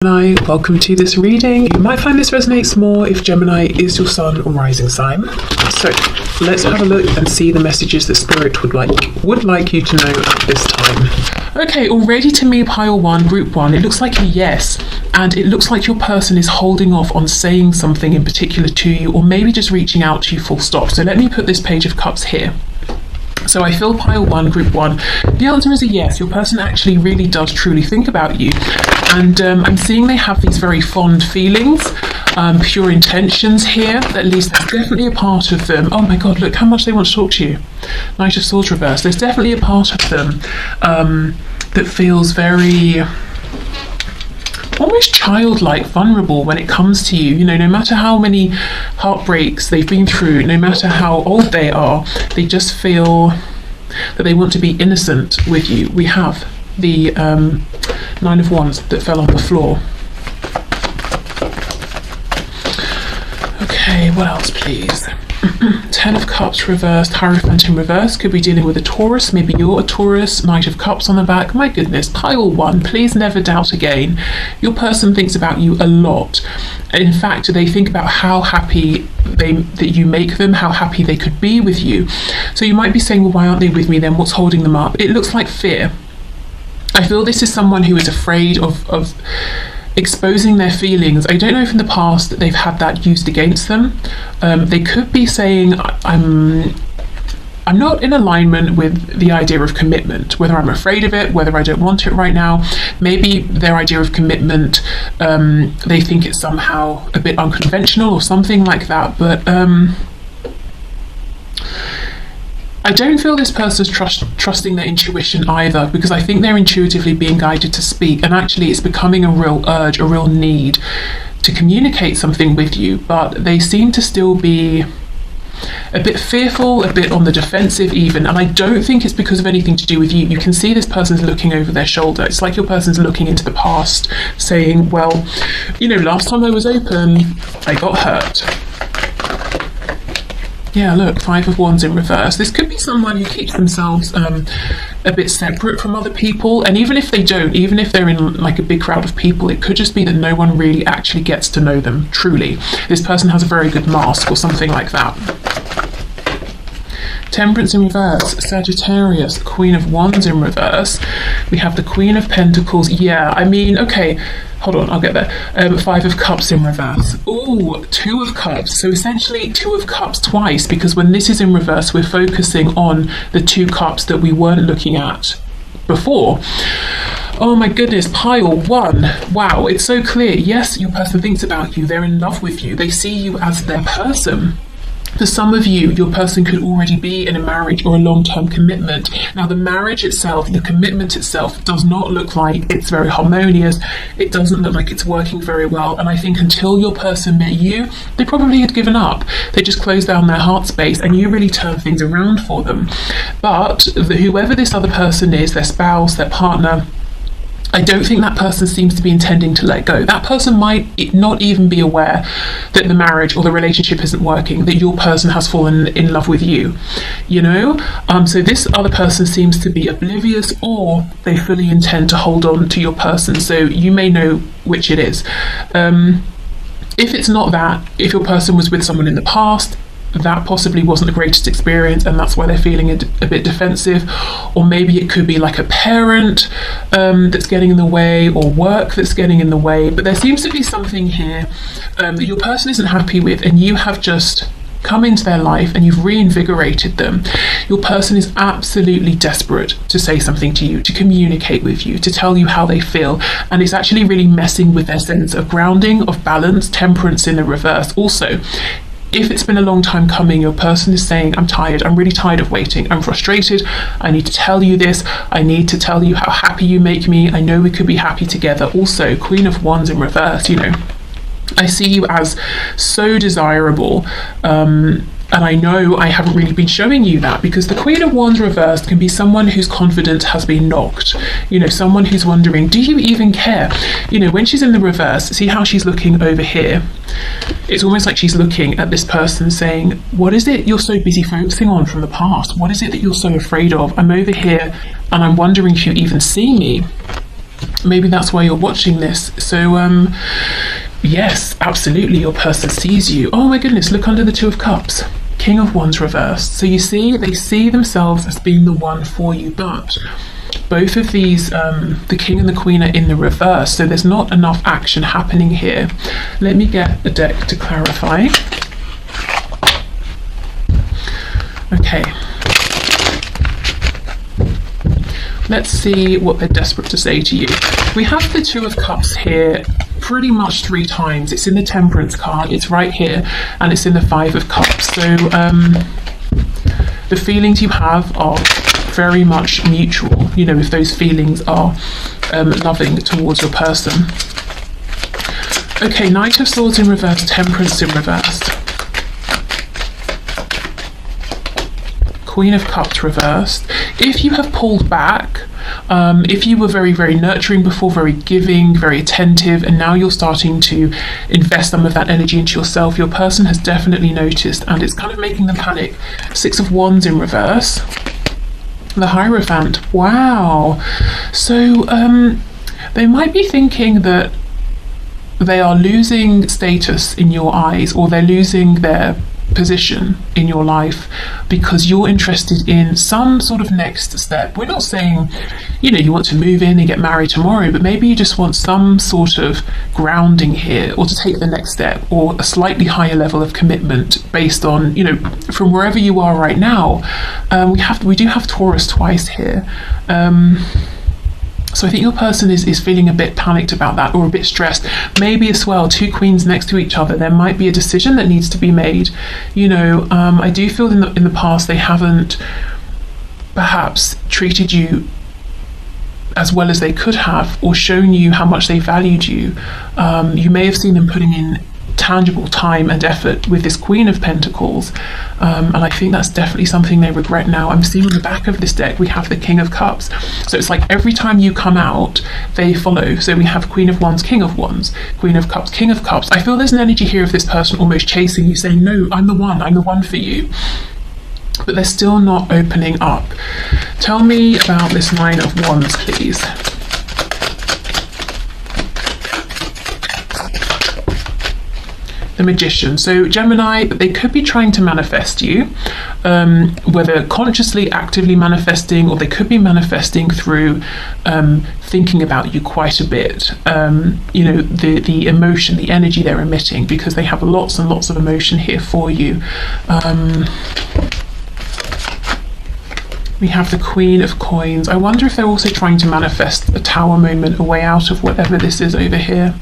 Gemini, welcome to this reading. You might find this resonates more if Gemini is your sun or rising sign. So let's have a look and see the messages that Spirit would like you to know at this time. Okay, already to me, pile one, group one, it looks like a yes, and it looks like your person is holding off on saying something in particular to you, or maybe just reaching out to you full stop. So let me put this Page of Cups here. So I feel pile one, group one. The answer is a yes. Your person actually really does truly think about you. And I'm seeing they have these very fond feelings, pure intentions here. At least there's definitely a part of them. Oh my God, look how much they want to talk to you. Knight of Swords reversed. There's definitely a part of them that feels very almost childlike, vulnerable when it comes to you. You know, no matter how many heartbreaks they've been through, no matter how old they are, they just feel that they want to be innocent with you. We have the Nine of Wands that fell on the floor. Okay, what else, please? Ten of Cups reversed, Hierophant in reverse. Could be dealing with a Taurus. Maybe you're a Taurus. Knight of Cups on the back. My goodness, pile one. Please never doubt again. Your person thinks about you a lot. In fact, they think about how happy that you make them, how happy they could be with you. So you might be saying, well, why aren't they with me then? What's holding them up? It looks like fear. I feel this is someone who is afraid of exposing their feelings. I don't know if in the past that they've had that used against them. They could be saying, I'm not in alignment with the idea of commitment, whether I'm afraid of it, whether I don't want it right now. Maybe their idea of commitment, they think it's somehow a bit unconventional or something like that. But I don't feel this person's trusting their intuition either, because I think they're intuitively being guided to speak, and actually it's becoming a real urge, a real need to communicate something with you, but they seem to still be a bit fearful, a bit on the defensive even, and I don't think it's because of anything to do with you. You can see this person's looking over their shoulder. It's like your person's looking into the past, saying, well, you know, last time I was open, I got hurt. Yeah, look, Five of Wands in reverse. This could be someone who keeps themselves a bit separate from other people, and even if they don't, even if they're in like a big crowd of people, it could just be that no one really actually gets to know them truly. This person has a very good mask or something like that. Temperance in reverse, Sagittarius, Queen of Wands in reverse. We have the Queen of Pentacles. Yeah, I mean, okay, hold on, I'll get there. Five of Cups in reverse. Ooh, Two of Cups. So essentially Two of Cups twice, because when this is in reverse, we're focusing on the two cups that we weren't looking at before. Oh my goodness, pile one. Wow, it's so clear. Yes, your person thinks about you. They're in love with you. They see you as their person. For some of you, your person could already be in a marriage or a long-term commitment. Now, the marriage itself, the commitment itself, does not look like it's very harmonious. It doesn't look like it's working very well. And I think until your person met you, they probably had given up. They just closed down their heart space, and you really turned things around for them. But whoever this other person is, their spouse, their partner, I don't think that person seems to be intending to let go. That person might not even be aware that the marriage or the relationship isn't working, that your person has fallen in love with you, you know? So this other person seems to be oblivious, or they fully intend to hold on to your person. So you may know which it is. If it's not that, if your person was with someone in the past, that possibly wasn't the greatest experience, and that's why they're feeling a bit defensive. Or maybe it could be like a parent that's getting in the way, or work that's getting in the way. But there seems to be something here that your person isn't happy with, and you have just come into their life and you've reinvigorated them. Your person is absolutely desperate to say something to you, to communicate with you, to tell you how they feel, and it's actually really messing with their sense of grounding, of balance. Temperance in the reverse also. If it's been a long time coming, your person is saying, I'm tired, I'm really tired of waiting, I'm frustrated, I need to tell you this, I need to tell you how happy you make me, I know we could be happy together. Also, Queen of Wands in reverse, you know, I see you as so desirable, and I know I haven't really been showing you that, because the Queen of Wands reversed can be someone whose confidence has been knocked. You know, someone who's wondering, do you even care? You know, when she's in the reverse, see how she's looking over here? It's almost like she's looking at this person saying, what is it you're so busy focusing on from the past? What is it that you're so afraid of? I'm over here and I'm wondering if you even see me. Maybe that's why you're watching this. So yes, absolutely, your person sees you. Oh my goodness, look under the Two of Cups. King of Wands reversed. So you see, they see themselves as being the one for you, but both of these, the King and the Queen, are in the reverse, so there's not enough action happening here. Let me get a deck to clarify. Okay. Let's see what they're desperate to say to you. We have the Two of Cups here pretty much 3 times. It's in the Temperance card, it's right here, and it's in the Five of Cups. So the feelings you have are very much mutual, you know, if those feelings are loving towards your person. Okay, Knight of Swords in reverse, Temperance in reverse. Queen of Cups reversed. If you have pulled back, if you were very, very nurturing before, very giving, very attentive, and now you're starting to invest some of that energy into yourself, your person has definitely noticed, and it's kind of making them panic. Six of Wands in reverse. The Hierophant. Wow. So they might be thinking that they are losing status in your eyes, or they're losing their position in your life because you're interested in some sort of next step. We're not saying, you know, you want to move in and get married tomorrow, but maybe you just want some sort of grounding here, or to take the next step, or a slightly higher level of commitment based on, you know, from wherever you are right now. We do have Taurus twice here. So I think your person is feeling a bit panicked about that, or a bit stressed. Maybe as well, 2 queens next to each other, there might be a decision that needs to be made. You know, I do feel in the past they haven't perhaps treated you as well as they could have, or shown you how much they valued you. You may have seen them putting in tangible time and effort with this Queen of Pentacles, and I think that's definitely something they regret now. I'm seeing on the back of this deck we have the King of Cups, so it's like every time you come out they follow. So we have Queen of Wands, King of Wands, Queen of Cups, King of Cups. I feel there's an energy here of this person almost chasing you, saying, no, I'm the one for you, but they're still not opening up. Tell me about this Nine of Wands, please. The Magician. So Gemini, they could be trying to manifest you, whether consciously, actively manifesting, or they could be manifesting through thinking about you quite a bit. You know, the emotion, the energy they're emitting, because they have lots and lots of emotion here for you. We have the Queen of Coins. I wonder if they're also trying to manifest a Tower moment, a way out of whatever this is over here.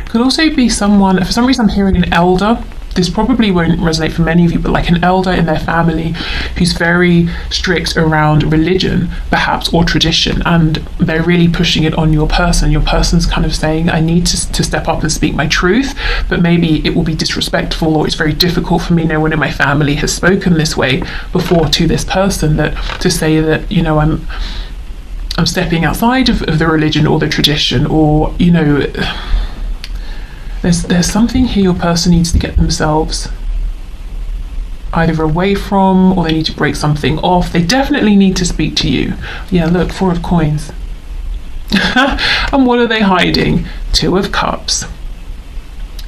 Could also be someone, for some reason I'm hearing an elder. This probably won't resonate for many of you, but like an elder in their family who's very strict around religion, perhaps, or tradition, and they're really pushing it on your person. Your person's kind of saying, I need to step up and speak my truth, but maybe it will be disrespectful, or it's very difficult for me. No one in my family has spoken this way before to this person, that to say that, you know, I'm stepping outside of the religion or the tradition, or, you know, There's something here your person needs to get themselves either away from, or they need to break something off. They definitely need to speak to you. Yeah, look, 4 of Coins. And what are they hiding? 2 of Cups.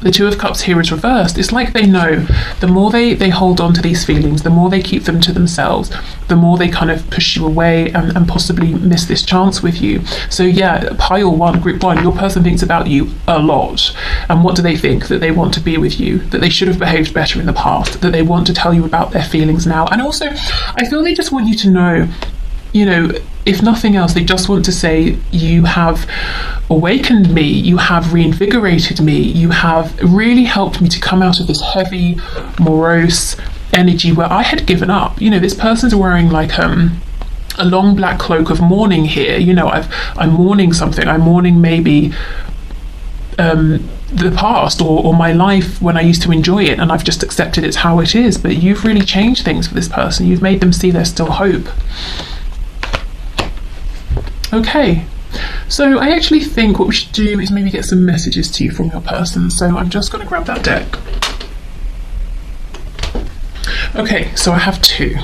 The Two of Cups here is reversed. It's like they know the more they hold on to these feelings, the more they keep them to themselves, the more they kind of push you away and possibly miss this chance with you. So yeah, pile 1, group 1, your person thinks about you a lot. And what do they think? That they want to be with you, that they should have behaved better in the past, that they want to tell you about their feelings now. And also, I feel they just want you to know, you know, if nothing else, they just want to say, you have awakened me, you have reinvigorated me, you have really helped me to come out of this heavy, morose energy where I had given up. You know, this person's wearing like a long black cloak of mourning here. You know, I'm mourning something. I'm mourning maybe the past, or my life when I used to enjoy it, and I've just accepted it's how it is. But you've really changed things for this person. You've made them see there's still hope. Okay, so I actually think what we should do is maybe get some messages to you from your person. So I'm just going to grab that deck. Okay, so I have 2.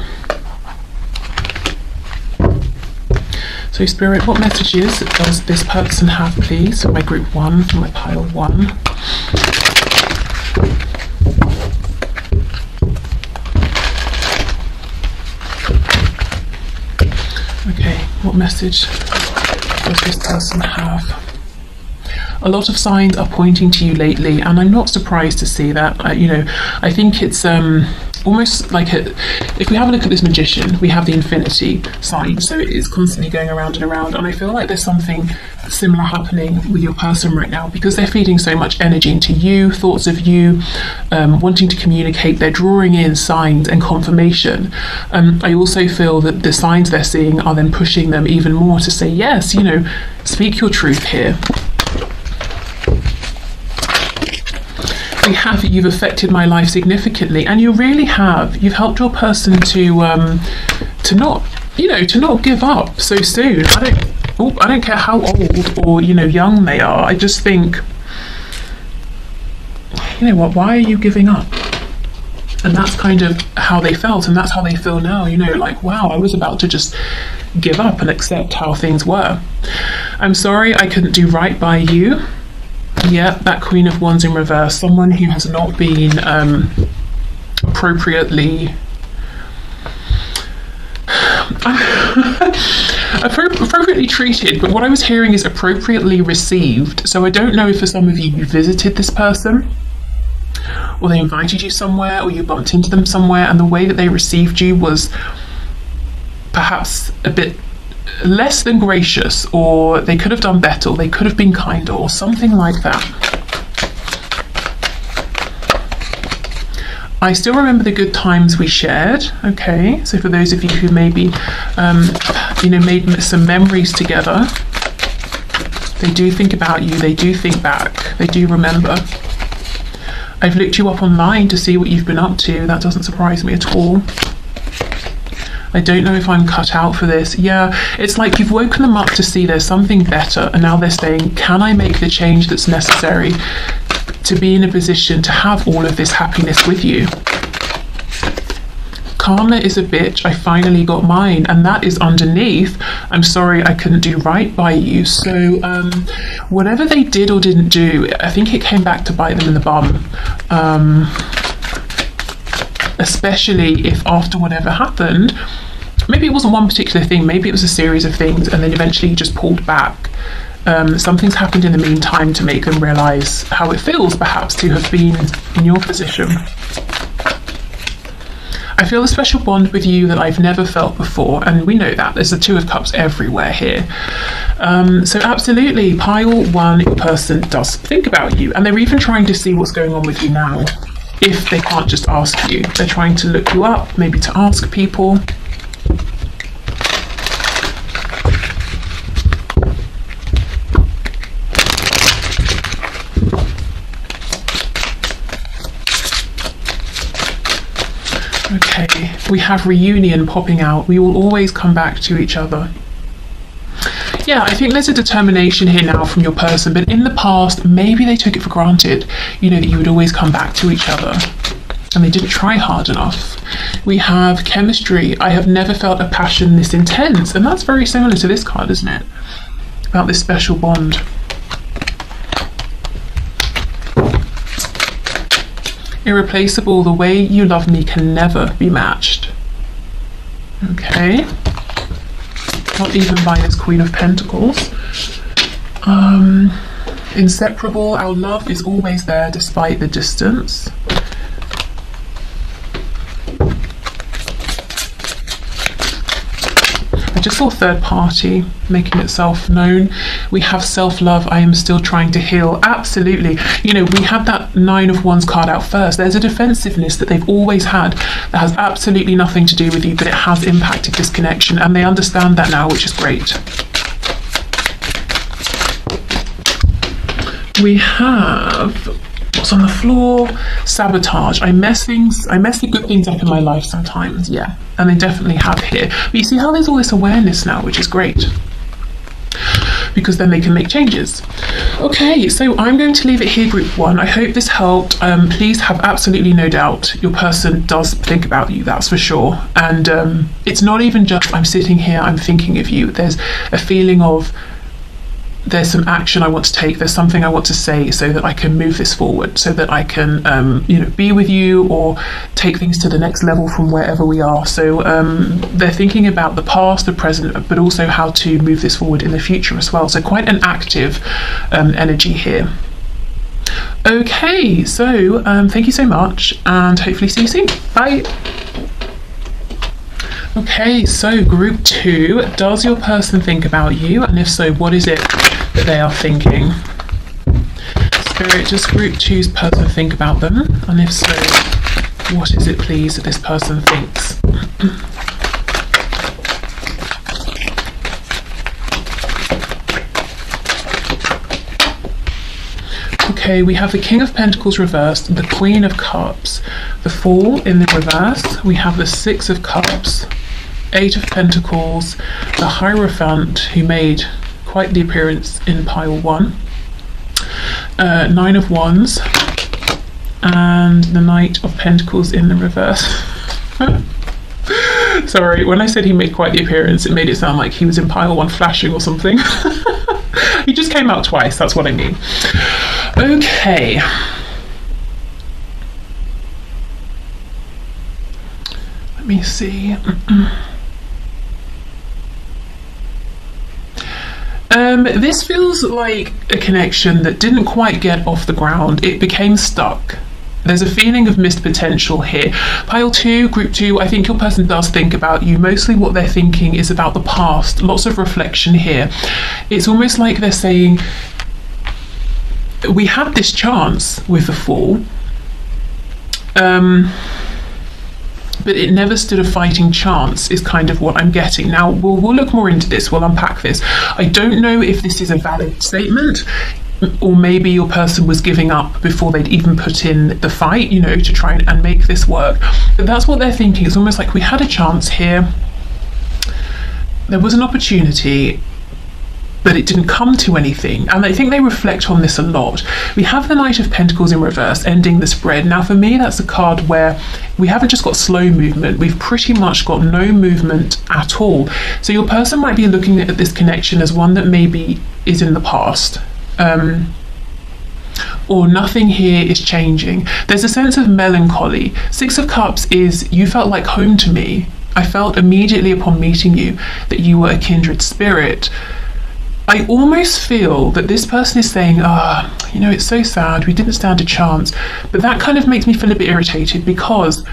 So So Spirit, what messages does this person have, please, for my group 1, for my pile 1? Okay, what message does this person have? A lot of signs are pointing to you lately, and I'm not surprised to see that. I think it's almost like if we have a look at this magician, we have the infinity sign, so it is constantly going around and around, and I feel like there's something similar happening with your person right now, because they're feeding so much energy into you, thoughts of you, wanting to communicate. They're drawing in signs and confirmation. I also feel that the signs they're seeing are then pushing them even more to say, yes, speak your truth here. We have, you've affected my life significantly, and you really have. You've helped your person to not give up so soon. I don't care how old or young they are. I just think, why are you giving up? And that's kind of how they felt, and that's how they feel now. Like, wow, I was about to just give up and accept how things were. I'm sorry I couldn't do right by you. Yeah, that Queen of Wands in reverse. Someone who has not been appropriately treated, but what I was hearing is appropriately received. So I don't know if for some of you visited this person, or they invited you somewhere, or you bumped into them somewhere, and the way that they received you was perhaps a bit less than gracious, or they could have done better, or they could have been kinder, or something like that. I still remember the good times we shared. Okay, so for those of you who maybe made some memories together, they do think about you, they do think back, they do remember. I've looked you up online to see what you've been up to. That doesn't surprise me at all. I don't know if I'm cut out for this. Yeah, it's like you've woken them up to see there's something better, and now they're saying, can I make the change that's necessary to be in a position to have all of this happiness with you? Karma is a bitch, I finally got mine, and that is underneath, I'm sorry I couldn't do right by you. So whatever they did or didn't do, I think it came back to bite them in the bum. Especially if after whatever happened, maybe it wasn't one particular thing, maybe it was a series of things, and then eventually you just pulled back. Something's happened in the meantime to make them realise how it feels perhaps to have been in your position. I feel a special bond with you that I've never felt before, and we know that there's the Two of Cups everywhere here. So absolutely, pile 1, your person does think about you, and they're even trying to see what's going on with you now. If they can't just ask you, they're trying to look you up, maybe to ask people. Okay, we have reunion popping out. We will always come back to each other. Yeah, I think there's a determination here now from your person, but in the past, maybe they took it for granted, that you would always come back to each other, and they didn't try hard enough. We have chemistry. I have never felt a passion this intense, and that's very similar to this card, isn't it? About this special bond. Irreplaceable, the way you love me can never be matched. Okay. Not even by this Queen of Pentacles. Inseparable, our love is always there despite the distance. I just saw third party making itself known. We have self-love, I am still trying to heal. Absolutely. We had that 9 of Wands card out first. There's a defensiveness that they've always had that has absolutely nothing to do with you, but it has impacted this connection, and they understand that now, which is great. We have, what's on the floor? Sabotage. I mess the good things up in my life sometimes, yeah. And they definitely have here. But you see how there's all this awareness now, which is great. because then they can make changes. Okay, so I'm going to leave it here, group one. I hope this helped. Please have absolutely no doubt your person does think about you, that's for sure. And it's not even just I'm sitting here, I'm thinking of you. There's a feeling of there's some action I want to take, there's something I want to say so that I can move this forward, so that I can be with you or take things to the next level from wherever we are. So they're thinking about the past, the present, but also how to move this forward in the future as well. So quite an active energy here. Okay, so thank you so much, and hopefully see you soon. Bye. Okay, so group two, does your person think about you? And if so, what is it that they are thinking? Spirit, does group two's person think about them? And if so, what is it, please, that this person thinks? Okay, we have the King of Pentacles reversed, the Queen of Cups, the Fool in the reverse, we have the Six of Cups, Eight of Pentacles, the Hierophant, who made quite the appearance in pile one, Nine of Wands, and the Knight of Pentacles in the reverse. Sorry, when I said he made quite the appearance, it made it sound like he was in pile one flashing or something. He just came out twice, that's what I mean. Okay. Let me see. This feels like a connection that didn't quite get off the ground. It became stuck. There's a feeling of missed potential here. Pile two, group two, I think your person does think about you. Mostly what they're thinking is about the past. Lots of reflection here. It's almost like they're saying, we had this chance with the Fool, but it never stood a fighting chance, is kind of what I'm getting. Now, we'll look more into this, we'll unpack this. I don't know if this is a valid statement, or maybe your person was giving up before they'd even put in the fight, to try and make this work. But that's what they're thinking. It's almost like we had a chance here, there was an opportunity, but it didn't come to anything. And I think they reflect on this a lot. We have the Knight of Pentacles in reverse, ending the spread. Now, for me, that's a card where we haven't just got slow movement, we've pretty much got no movement at all. So your person might be looking at this connection as one that maybe is in the past. Or nothing here is changing. There's a sense of melancholy. Six of Cups is, you felt like home to me. I felt immediately upon meeting you that you were a kindred spirit. I almost feel that this person is saying, it's so sad, we didn't stand a chance. But that kind of makes me feel a bit irritated, because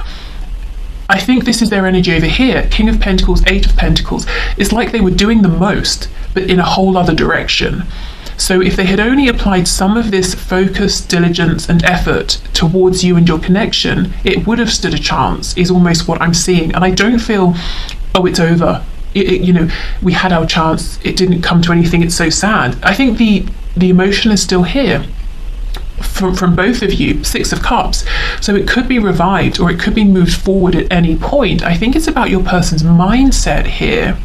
I think this is their energy over here. King of Pentacles, Eight of Pentacles. It's like they were doing the most, but in a whole other direction. So if they had only applied some of this focus, diligence, and effort towards you and your connection, it would have stood a chance, is almost what I'm seeing. And I don't feel, it's over. We had our chance, it didn't come to anything, it's so sad. I think the emotion is still here from both of you. Six of Cups, so it could be revived or it could be moved forward at any point. I think it's about your person's mindset here.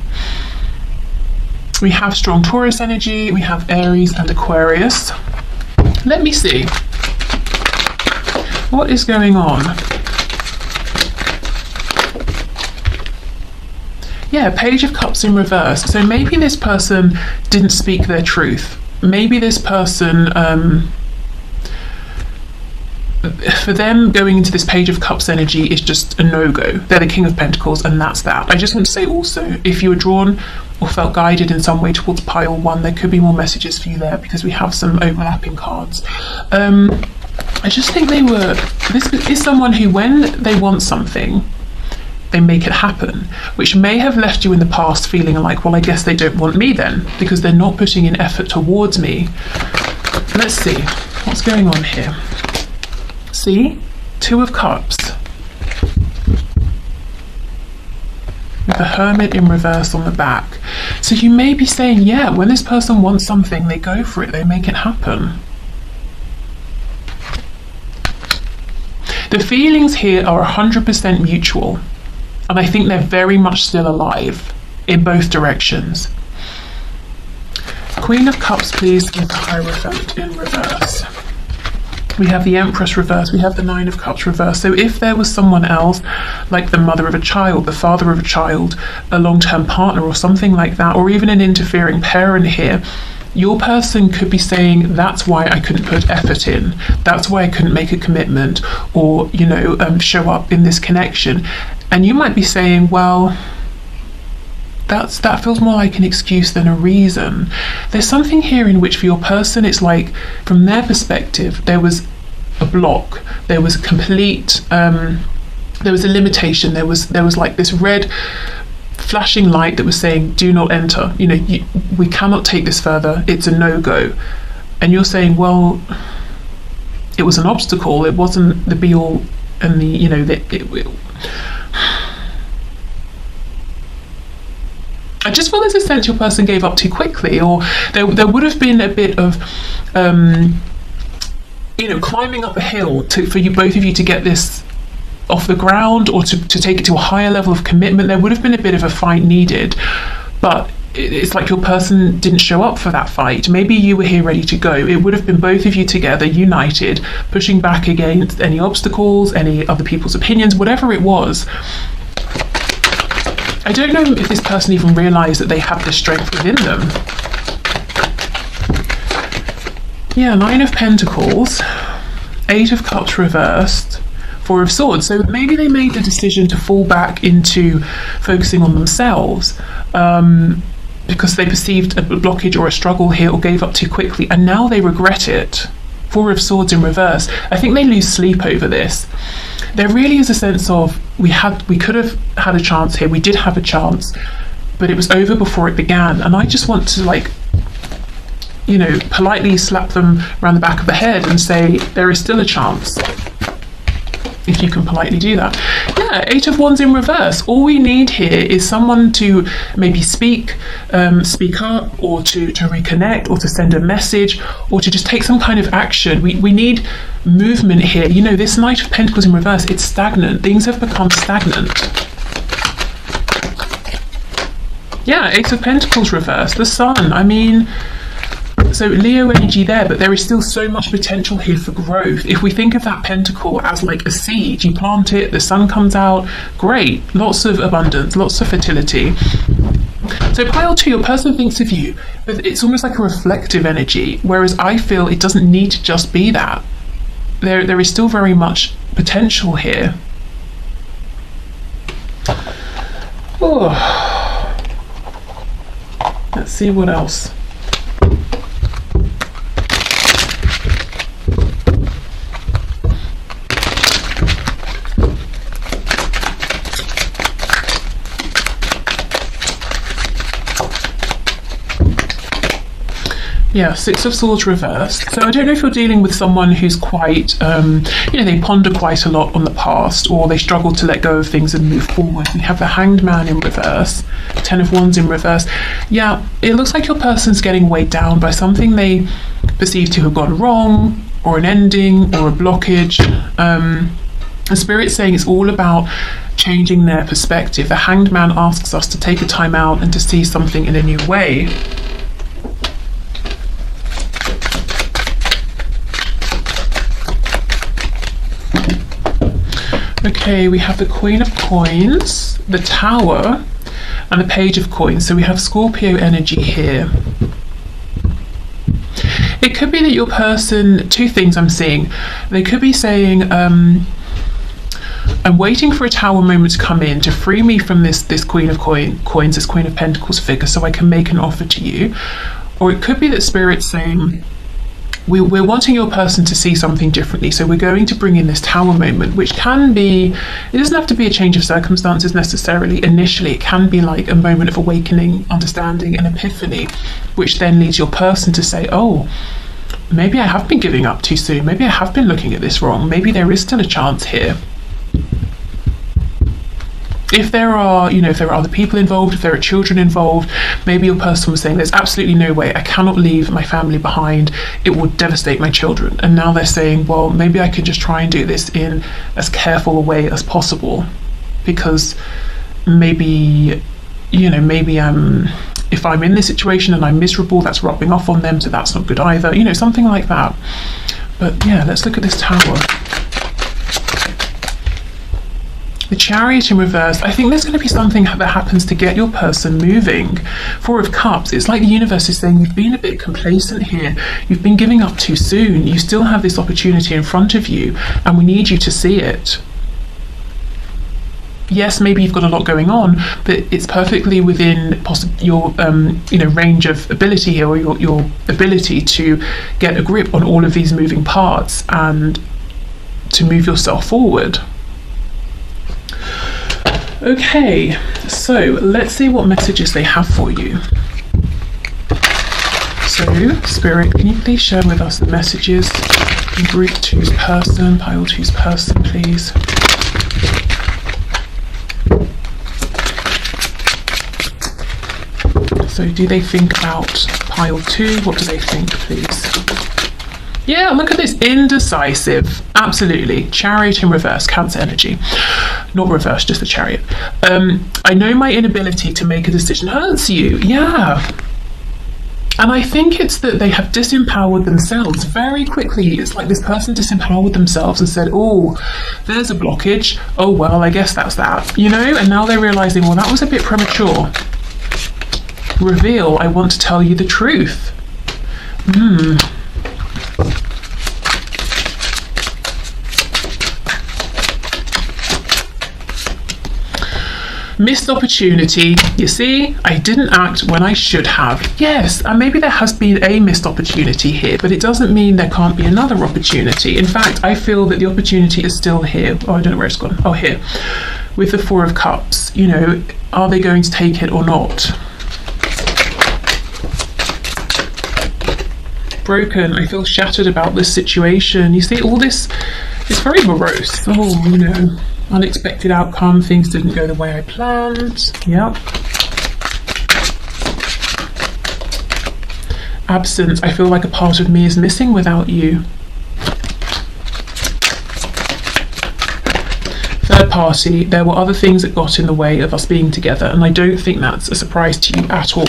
We have strong Taurus energy, we have Aries and Aquarius. Let me see what is going on. Yeah, Page of Cups in reverse. So maybe this person didn't speak their truth. Maybe this person, for them, going into this Page of Cups energy is just a no-go. They're the King of Pentacles, and that's that. I just want to say also, if you were drawn or felt guided in some way towards pile one, there could be more messages for you there, because we have some overlapping cards. I just think this is someone who, when they want something, they make it happen, which may have left you in the past feeling like, well, I guess they don't want me then, because they're not putting in effort towards me. Let's see what's going on here. See, Two of Cups with the Hermit in reverse on the back. So you may be saying, yeah, when this person wants something, they go for it, they make it happen. The feelings here are 100% mutual. And I think they're very much still alive in both directions. Queen of Cups, please give the Hierophant in reverse. We have the Empress reverse, we have the Nine of Cups reverse. So if there was someone else, like the mother of a child, the father of a child, a long-term partner or something like that, or even an interfering parent here, your person could be saying, that's why I couldn't put effort in, that's why I couldn't make a commitment, or, you know, show up in this connection. And you might be saying, well, that feels more like an excuse than a reason. There's something here in which for your person, it's like, from their perspective, there was a block, there was a complete, there was a limitation, there was like this red flashing light that was saying, do not enter, you know, we cannot take this further, it's a no-go. And you're saying, well, it was an obstacle, it wasn't the be-all and the, you know, I just feel there's a sense your person gave up too quickly, or there would have been a bit of, you know, climbing up a hill for you, both of you, to get this off the ground, or to take it to a higher level of commitment. There would have been a bit of a fight needed, but it's like your person didn't show up for that fight. Maybe you were here ready to go. It would have been both of you together, united, pushing back against any obstacles, any other people's opinions, whatever it was. I don't know if this person even realised that they have this strength within them. Yeah, Nine of Pentacles, Eight of Cups reversed, Four of Swords. So maybe they made the decision to fall back into focusing on themselves because they perceived a blockage or a struggle here, or gave up too quickly, and now they regret it. Four of Swords in reverse. I think they lose sleep over this. There really is a sense of, we could have had a chance here, we did have a chance, but it was over before it began. And I just want to, like, you know, politely slap them around the back of the head and say, there is still a chance, if you can politely do that. Yeah, Eight of Wands in reverse. All we need here is someone to maybe speak up, or to reconnect, or to send a message, or to just take some kind of action. We need movement here. You know, this Knight of Pentacles in reverse, it's stagnant. Things have become stagnant. Yeah, Ace of Pentacles reverse, the Sun. I mean, so Leo energy there, but there is still so much potential here for growth. If we think of that pentacle as like a seed, you plant it, the sun comes out, great, lots of abundance, lots of fertility. So pile 2, your person thinks of you, but it's almost like a reflective energy, whereas I feel it doesn't need to just be that. There is still very much potential here. Oh. Let's see what else. Yeah, Six of Swords reversed. So I don't know if you're dealing with someone who's quite, you know, they ponder quite a lot on the past, or they struggle to let go of things and move forward. We have the Hanged Man in reverse, Ten of Wands in reverse. Yeah, it looks like your person's getting weighed down by something they perceive to have gone wrong, or an ending, or a blockage. And Spirit's saying it's all about changing their perspective. The Hanged Man asks us to take a time out and to see something in a new way. Okay, we have the Queen of Coins, the Tower, and the Page of Coins. So we have Scorpio energy here. It could be that your person, two things I'm seeing. They could be saying, I'm waiting for a Tower moment to come in to free me from this Queen of Coins, this Queen of Pentacles figure, so I can make an offer to you. Or it could be that Spirit's saying, we're wanting your person to see something differently, so we're going to bring in this Tower moment, which can be, it doesn't have to be a change of circumstances necessarily initially. It can be like a moment of awakening, understanding, and epiphany, which then leads your person to say, oh, maybe I have been giving up too soon, maybe I have been looking at this wrong, maybe there is still a chance here. If there are, you know, if there are other people involved, if there are children involved, maybe your person was saying, there's absolutely no way, I cannot leave my family behind, it would devastate my children. And now they're saying, well, maybe I could just try and do this in as careful a way as possible, because maybe, you know, maybe I'm if I'm in this situation and I'm miserable, that's rubbing off on them, so that's not good either. You know, something like that. But yeah, let's look at this Tower. The Chariot in reverse. I think there's going to be something that happens to get your person moving. Four of Cups. It's like the universe is saying you've been a bit complacent here. You've been giving up too soon. You still have this opportunity in front of you, and we need you to see it. Yes, maybe you've got a lot going on, but it's perfectly within your range of ability here, or your ability to get a grip on all of these moving parts and to move yourself forward. Okay, so let's see what messages they have for you. So, Spirit, can you please share with us the messages in Group 2's person, Pile 2's person, please? So do they think about Pile 2? What do they think, please? Yeah, look at this, indecisive. Absolutely. Chariot in reverse, Cancer energy. Not reverse, just the Chariot. I know my inability to make a decision hurts you. Yeah. And I think it's that they have disempowered themselves very quickly. It's like this person disempowered themselves and said, oh, there's a blockage. Oh, well, I guess that's that. You know, and now they're realizing, well, that was a bit premature. Reveal, I want to tell you the truth. Missed opportunity. You see, I didn't act when I should have. Yes, and maybe there has been a missed opportunity here, but it doesn't mean there can't be another opportunity. In fact, I feel that the opportunity is still here. Oh, I don't know where it's gone. Oh, here. With the Four of Cups, you know, are they going to take it or not? Broken. I feel shattered about this situation. You see, all this is very morose. Oh, you know, unexpected outcome. Things didn't go the way I planned. Yep. Absence. I feel like a part of me is missing without you. Third party. There were other things that got in the way of us being together, and I don't think that's a surprise to you at all.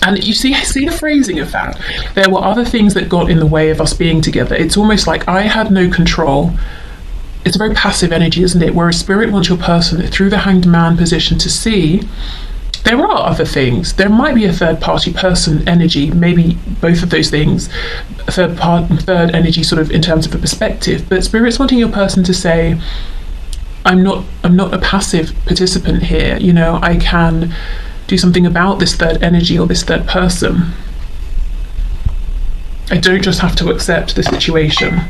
And you see the phrasing of that. There were other things that got in the way of us being together. It's almost like I had no control. It's a very passive energy, isn't it? Whereas Spirit wants your person through the Hanged Man position to see there are other things. There might be a third party person energy, maybe both of those things, third energy sort of in terms of a perspective. But Spirit's wanting your person to say, I'm not a passive participant here. You know, I can do something about this third energy or this third person. I don't just have to accept the situation.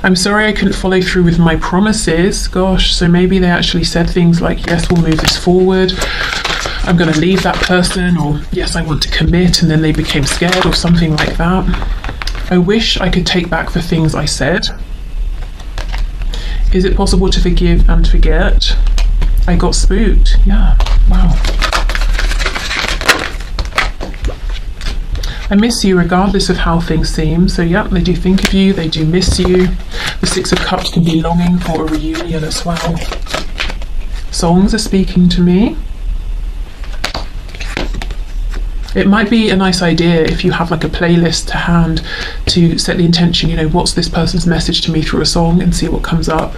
I'm sorry I couldn't follow through with my promises. Gosh, so maybe they actually said things like, yes, we'll move this forward. I'm going to leave that person, or yes, I want to commit, and then they became scared or something like that. I wish I could take back the things I said. Is it possible to forgive and forget? I got spooked. Yeah, wow. I miss you regardless of how things seem. So yeah, they do think of you, they do miss you. The Six of Cups can be longing for a reunion as well. Songs are speaking to me. It might be a nice idea if you have like a playlist to hand to set the intention, you know, what's this person's message to me through a song, and see what comes up.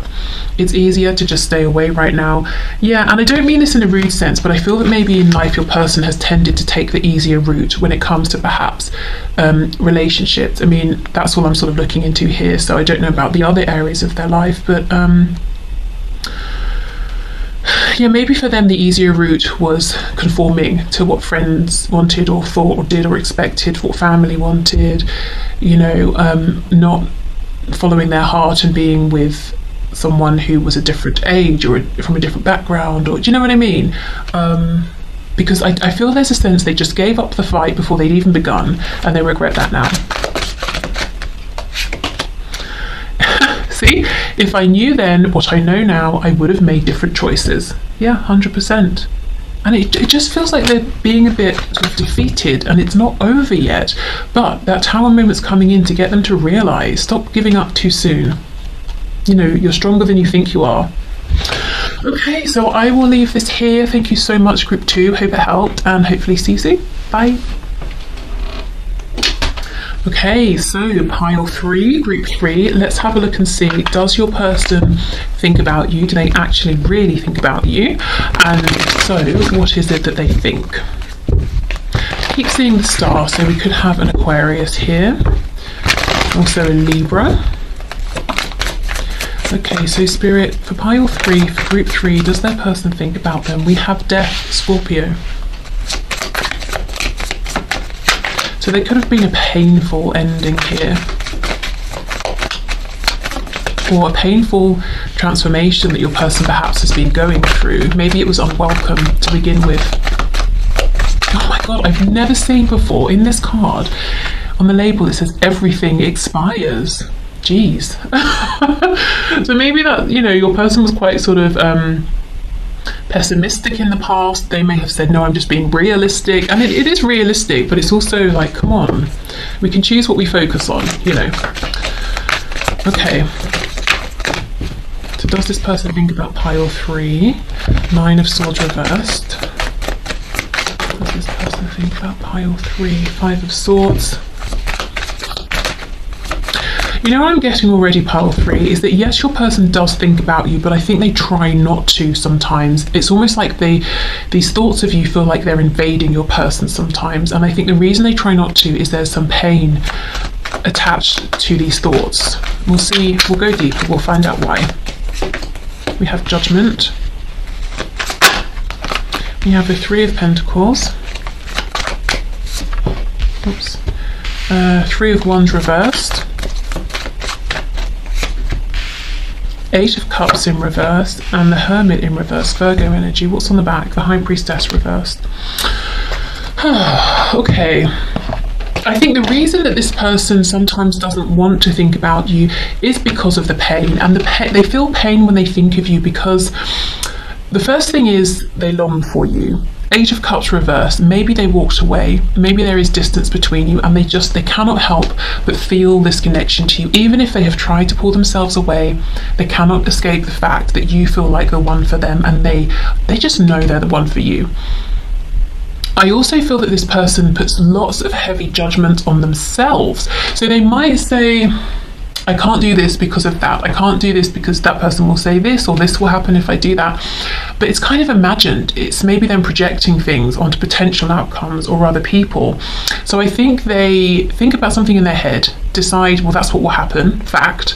It's easier to just stay away right now. Yeah, and I don't mean this in a rude sense, but I feel that maybe in life your person has tended to take the easier route when it comes to perhaps relationships. I mean, that's all I'm sort of looking into here, so I don't know about the other areas of their life, but yeah, maybe for them the easier route was conforming to what friends wanted or thought or did or expected, what family wanted, you know, not following their heart and being with someone who was a different age or from a different background, or do you know what I mean? Because I feel there's a sense they just gave up the fight before they'd even begun, and they regret that now. See, if I knew then what I know now, I would have made different choices. Yeah, 100%. And it just feels like they're being a bit sort of defeated, and it's not over yet. But that Tower moment's coming in to get them to realise, stop giving up too soon. You know, you're stronger than you think you are. Okay, so I will leave this here. Thank you so much, group 2. Hope it helped, and hopefully see you soon. Bye. Okay, so pile 3, group 3, let's have a look and see, does your person think about you? Do they actually really think about you? And if so, what is it that they think? Keep seeing the star, so we could have an Aquarius here, also a Libra. Okay, so Spirit, for pile 3, for group 3, does their person think about them? We have Death, Scorpio. So there could have been a painful ending here, or a painful transformation that your person perhaps has been going through. Maybe it was unwelcome to begin with. Oh my God, I've never seen before in this card, on the label it says everything expires. Jeez. So maybe that, you know, your person was quite sort of pessimistic in the past. They may have said, no, I'm just being realistic, and it is realistic, but it's also like, come on, we can choose what we focus on, you know. Okay, so does this person think about pile 3, 9 of Swords reversed? Does this person think about pile 3, 5 of Swords? You know what I'm getting already, pile 3, is that yes, your person does think about you, but I think they try not to sometimes. It's almost like these thoughts of you feel like they're invading your person sometimes, and I think the reason they try not to is there's some pain attached to these thoughts. We'll see, we'll go deeper, we'll find out why. We have Judgment. We have the 3 of Pentacles. Oops. 3 of Wands reversed. 8 of Cups in reverse, and the Hermit in reverse, Virgo energy. What's on the back? The High Priestess reversed. Okay. I think the reason that this person sometimes doesn't want to think about you is because of the pain, and they feel pain when they think of you, because the first thing is they long for you. 8 of Cups reversed, maybe they walked away, maybe there is distance between you, and they cannot help but feel this connection to you. Even if they have tried to pull themselves away, they cannot escape the fact that you feel like the one for them, and they just know they're the one for you. I also feel that this person puts lots of heavy judgment on themselves. So they might say, I can't do this because of that. I can't do this because that person will say this, or this will happen if I do that. But it's kind of imagined. It's maybe them projecting things onto potential outcomes or other people. So I think they think about something in their head, decide, well, that's what will happen, fact,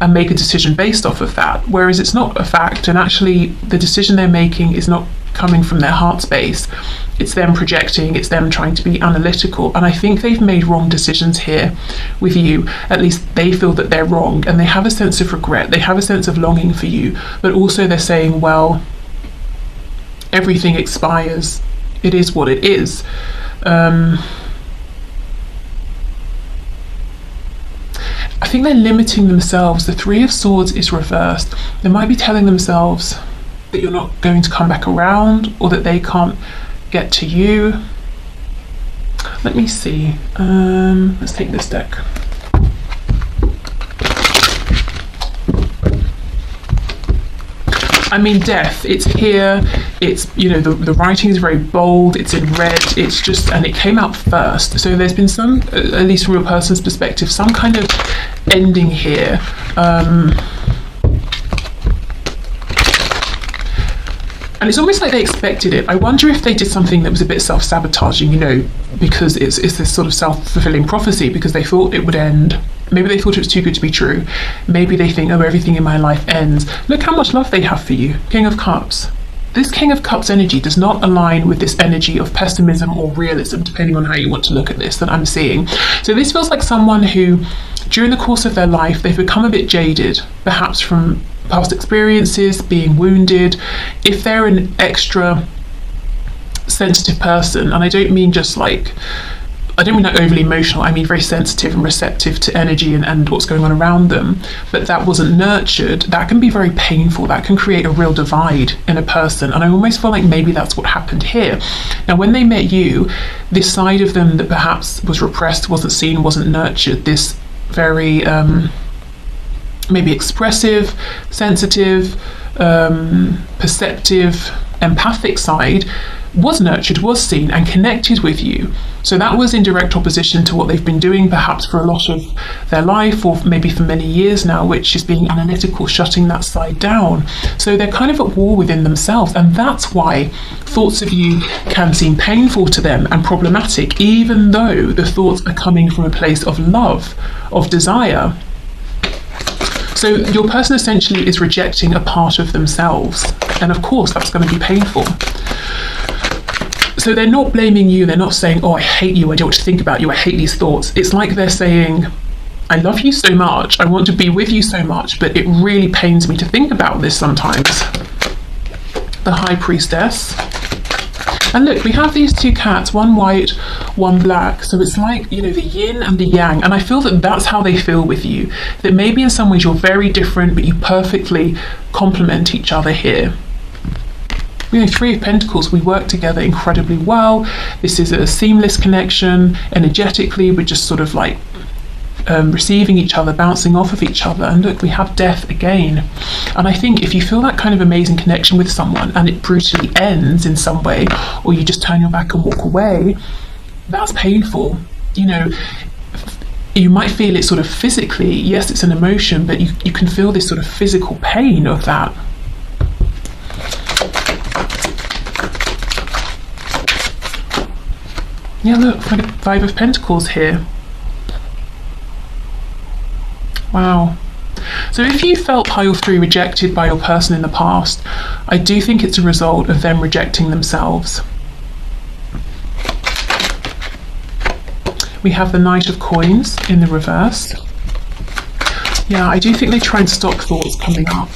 and make a decision based off of that. Whereas it's not a fact, and actually the decision they're making is not coming from their heart space. It's them projecting, it's them trying to be analytical, and I think they've made wrong decisions here with you. At least they feel that they're wrong, and they have a sense of regret, they have a sense of longing for you, but also they're saying, well, everything expires, it is what it is. I think they're limiting themselves. The 3 of Swords is reversed. They might be telling themselves that you're not going to come back around, or that they can't get to you. Let me see. Let's take this deck. I mean, Death, it's here, it's, you know, the writing is very bold, it's in red, it's just, and it came out first. So there's been some, at least from your person's perspective, some kind of ending here. And it's almost like they expected it. I wonder if they did something that was a bit self-sabotaging, you know, because it's this sort of self-fulfilling prophecy, because they thought it would end. Maybe they thought it was too good to be true. Maybe they think, oh, everything in my life ends. Look how much love they have for you. King of Cups. This King of Cups energy does not align with this energy of pessimism or realism, depending on how you want to look at this, that I'm seeing. So this feels like someone who, during the course of their life, they've become a bit jaded, perhaps from past experiences, being wounded. If they're an extra sensitive person, and I don't mean just like, I don't mean like overly emotional, I mean very sensitive and receptive to energy and what's going on around them, but that wasn't nurtured, that can be very painful. That can create a real divide in a person, and I almost feel like maybe that's what happened here. Now, when they met you, this side of them that perhaps was repressed, wasn't seen, wasn't nurtured, this very maybe expressive, sensitive, perceptive, empathic side was nurtured, was seen and connected with you. So that was in direct opposition to what they've been doing perhaps for a lot of their life, or maybe for many years now, which is being analytical, shutting that side down. So they're kind of at war within themselves, and that's why thoughts of you can seem painful to them and problematic, even though the thoughts are coming from a place of love, of desire. So your person essentially is rejecting a part of themselves, and of course that's going to be painful. So they're not blaming you, they're not saying, oh, I hate you, I don't want to think about you, I hate these thoughts. It's like they're saying, I love you so much, I want to be with you so much, but it really pains me to think about this sometimes. The High Priestess. And look, we have these two cats, one white, one black. So it's like, the yin and the yang. And I feel that that's how they feel with you. That maybe in some ways you're very different, but you perfectly complement each other here. Three of Pentacles, we work together incredibly well. This is a seamless connection. Energetically, we're just sort of like receiving each other, bouncing off of each other. And look, we have Death again. And I think if you feel that kind of amazing connection with someone and it brutally ends in some way, or you just turn your back and walk away, that's painful. You might feel it sort of physically. Yes, it's an emotion, but you can feel this sort of physical pain of that. Yeah, look, Five of Pentacles here. Wow. So if you felt pile 3 rejected by your person in the past, I do think it's a result of them rejecting themselves. We have the Knight of Coins in the reverse. Yeah, I do think they try and stop thoughts coming up.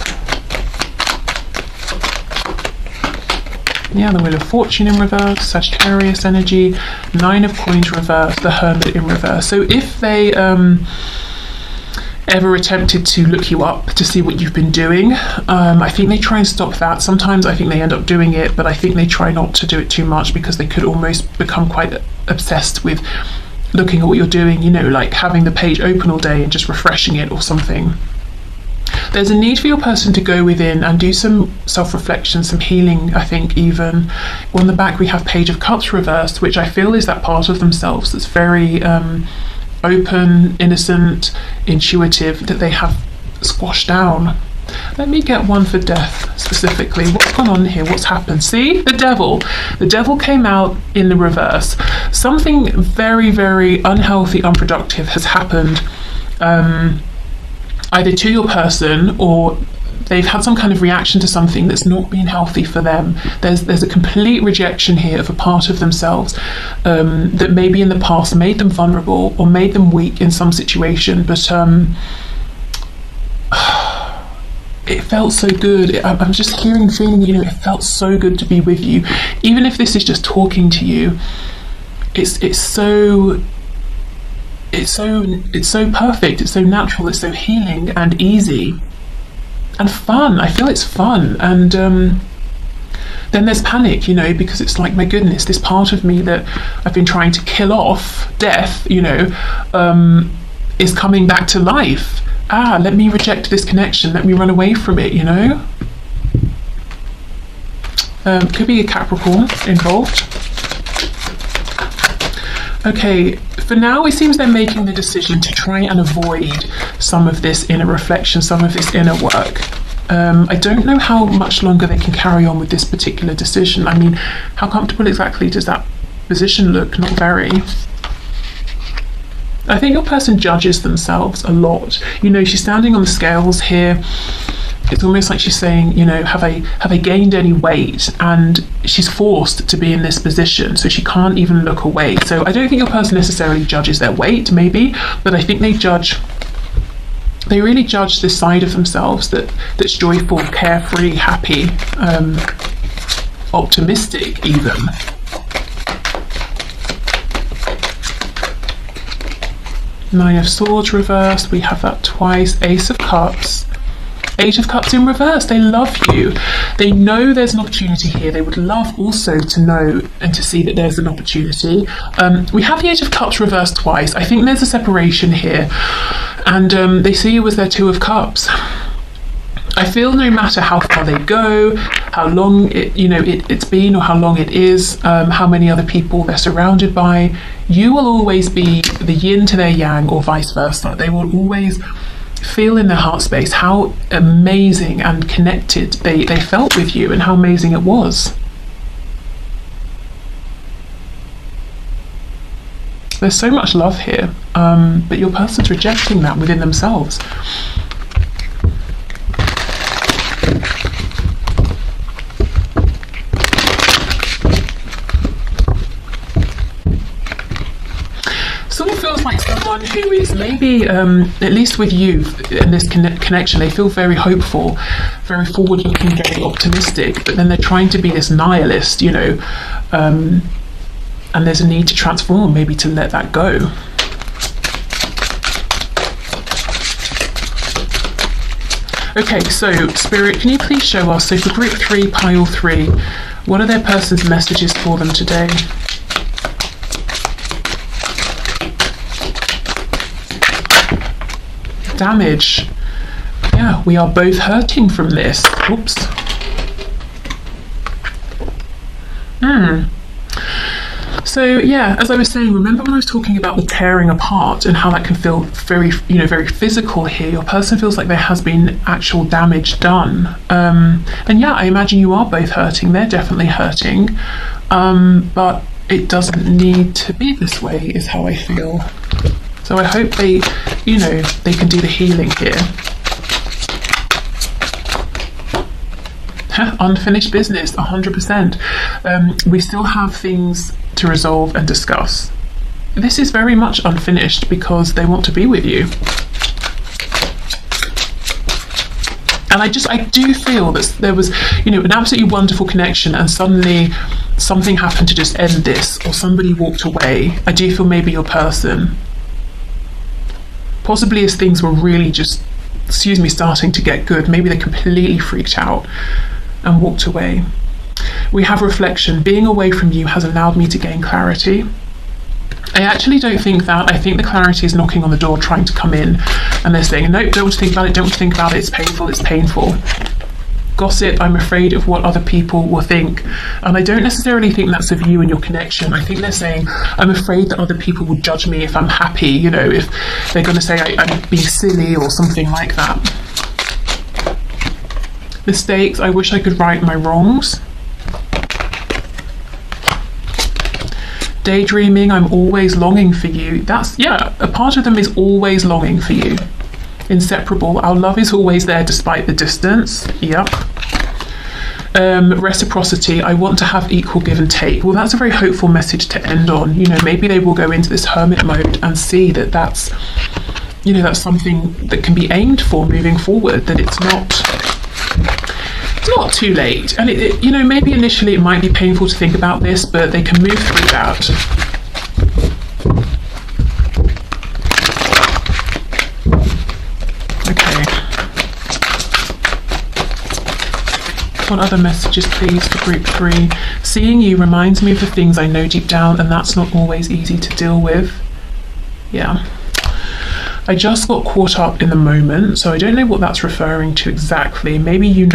Yeah, the Wheel of Fortune in reverse, Sagittarius energy, 9 of Coins reverse, the Hermit in reverse. So if they ever attempted to look you up to see what you've been doing, I think they try and stop that. Sometimes I think they end up doing it, but I think they try not to do it too much because they could almost become quite obsessed with looking at what you're doing, like having the page open all day and just refreshing it or something. There's a need for your person to go within and do some self-reflection, some healing, I think even. On the back we have Page of Cups reversed, which I feel is that part of themselves that's very open, innocent, intuitive, that they have squashed down. Let me get one for Death specifically. What's gone on here? What's happened? See? The Devil. The Devil came out in the reverse. Something very, very unhealthy, unproductive has happened. Either to your person, or they've had some kind of reaction to something that's not been healthy for them. There's a complete rejection here of a part of themselves that maybe in the past made them vulnerable or made them weak in some situation, but it felt so good. I'm just hearing and feeling, it felt so good to be with you. Even if this is just talking to you, it's so perfect, it's so natural, it's so healing and easy and fun. I feel it's fun. And then there's panic, because it's like, my goodness, this part of me that I've been trying to kill off, Death, is coming back to life. Let me reject this connection, let me run away from it, could be a Capricorn involved. Okay, for now it seems they're making the decision to try and avoid some of this inner reflection, some of this inner work. I don't know how much longer they can carry on with this particular decision. I mean, how comfortable exactly does that position look? Not very. I think your person judges themselves a lot. She's standing on the scales here. It's almost like she's saying, have I gained any weight? And she's forced to be in this position, so she can't even look away. So I don't think your person necessarily judges their weight, maybe, but I think they really judge this side of themselves that's joyful, carefree, happy, optimistic even. Nine of Swords reversed, we have that twice. Ace of Cups. Eight of Cups in reverse. They love you. They know there's an opportunity here. They would love also to know and to see that there's an opportunity. We have the Eight of Cups reversed twice. I think there's a separation here. And they see you as their Two of Cups. I feel no matter how far they go, how long it's been, or how long it is, how many other people they're surrounded by, you will always be the yin to their yang, or vice versa. They will always feel in their heart space how amazing and connected they felt with you, and how amazing it was. There's so much love here, but your person's rejecting that within themselves. Sort of feels like someone who is maybe, at least with you in this connection, they feel very hopeful, very forward-looking, very optimistic, but then they're trying to be this nihilist, and there's a need to transform, maybe to let that go. Okay, so Spirit, can you please show us, so for group 3, pile 3, what are their person's messages for them today? Damage. Yeah, we are both hurting from this. Oops. So yeah, as I was saying, remember when I was talking about the tearing apart and how that can feel very, very physical here? Your person feels like there has been actual damage done. And yeah, I imagine you are both hurting. They're definitely hurting. But it doesn't need to be this way, is how I feel. So I hope they can do the healing here. Unfinished business, 100%. We still have things to resolve and discuss. This is very much unfinished because they want to be with you. And I do feel that there was, an absolutely wonderful connection, and suddenly something happened to just end this, or somebody walked away. I do feel maybe your person, possibly as things were really just, starting to get good, maybe they completely freaked out and walked away. We have reflection. Being away from you has allowed me to gain clarity. I actually don't think that. I think the clarity is knocking on the door, trying to come in, and they're saying, no, don't think about it, don't think about it, it's painful. Gossip, I'm afraid of what other people will think. And I don't necessarily think that's of you and your connection. I think they're saying, I'm afraid that other people will judge me if I'm happy, if they're going to say I'm being silly or something like that. Mistakes, I wish I could right my wrongs. Daydreaming, I'm always longing for you. A part of them is always longing for you. Inseparable, our love is always there despite the distance. Yep. Reciprocity, I want to have equal give and take. Well, that's a very hopeful message to end on. Maybe they will go into this hermit mode and see that that's something that can be aimed for moving forward, that it's not too late. And maybe initially it might be painful to think about this, but they can move through that. Okay. What other messages, please, for group 3? Seeing you reminds me of the things I know deep down, and that's not always easy to deal with. Yeah. I just got caught up in the moment, so I don't know what that's referring to exactly. Maybe maybe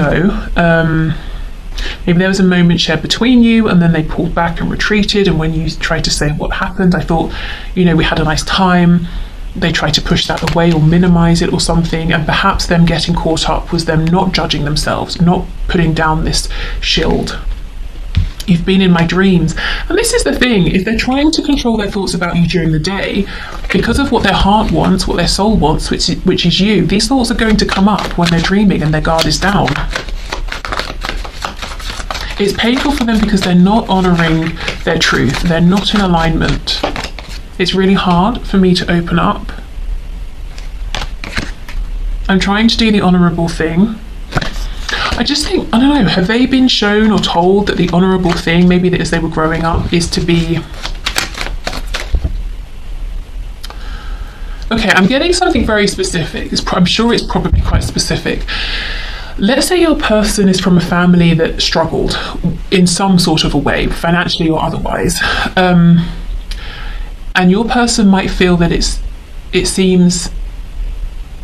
there was a moment shared between you, and then they pulled back and retreated, and when you tried to say what happened, I thought, we had a nice time. They tried to push that away or minimize it or something, and perhaps them getting caught up was them not judging themselves, not putting down this shield. You've been in my dreams. And this is the thing, if they're trying to control their thoughts about you during the day, because of what their heart wants, what their soul wants, which is you, these thoughts are going to come up when they're dreaming and their guard is down. It's painful for them because they're not honouring their truth. They're not in alignment. It's really hard for me to open up. I'm trying to do the honourable thing. I just think, I don't know, have they been shown or told that the honourable thing, maybe that as they were growing up, is to be... Okay, I'm getting something very specific. I'm sure it's probably quite specific. Let's say your person is from a family that struggled in some sort of a way, financially or otherwise. And your person might feel that it seems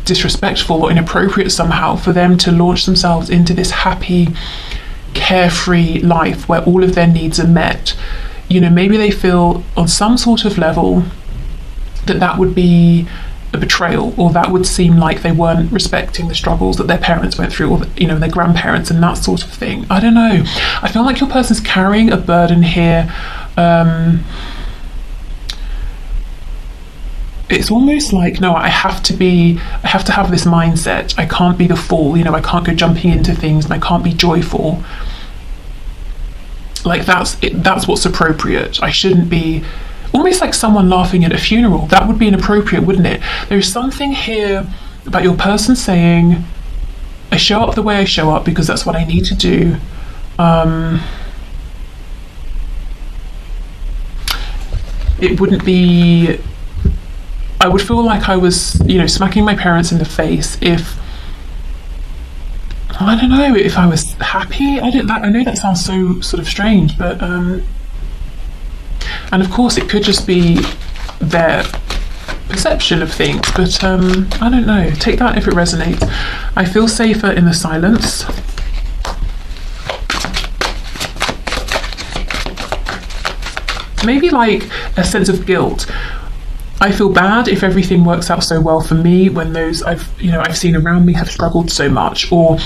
disrespectful or inappropriate somehow for them to launch themselves into this happy, carefree life where all of their needs are met. You know, maybe they feel on some sort of level that that would be a betrayal, or that would seem like they weren't respecting the struggles that their parents went through, or, you know, their grandparents and that sort of thing. I don't know. I feel like your person's carrying a burden here. It's almost like, no, I have to have this mindset. I can't be the fool, you know, I can't go jumping into things, and I can't be joyful. Like that's what's appropriate. I shouldn't be, almost like someone laughing at a funeral. That would be inappropriate, wouldn't it? There's something here about your person saying, I show up the way I show up because that's what I need to do. It wouldn't be, I would feel like I was, you know, smacking my parents in the face if, I don't know, if I was happy. I know that sounds so sort of strange, but and of course it could just be their perception of things, but I don't know, take that if it resonates. I feel safer in the silence. Maybe like a sense of guilt. I feel bad if everything works out so well for me when those I've seen around me have struggled so much, or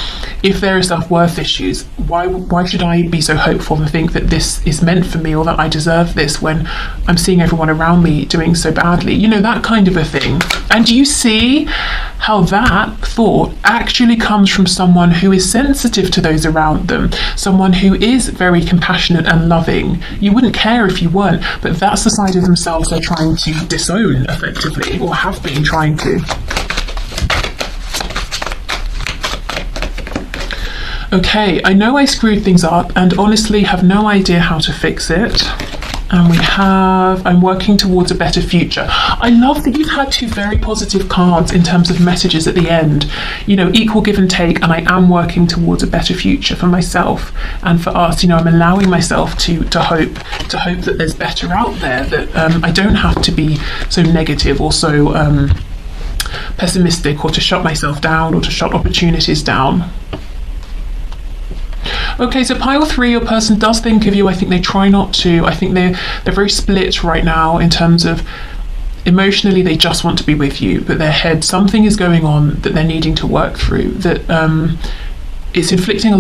if there are self-worth issues. Why should I be so hopeful and think that this is meant for me or that I deserve this when I'm seeing everyone around me doing so badly? You know, that kind of a thing. And do you see how that thought actually comes from someone who is sensitive to those around them, someone who is very compassionate and loving? You wouldn't care if you weren't, but that's the side of themselves they're trying to disown, effectively, or have been trying to. Okay, I know I screwed things up and honestly have no idea how to fix it. And we have, I'm working towards a better future. I love that you've had two very positive cards in terms of messages at the end. You know, equal give and take, and I am working towards a better future for myself and for us. You know, I'm allowing myself to hope that there's better out there, that I don't have to be so negative or so pessimistic, or to shut myself down, or to shut opportunities down. Okay, so pile 3, your person does think of you. I think they try not to. I think they're very split right now in terms of emotionally they just want to be with you, but their head, something is going on that they're needing to work through, that it's inflicting a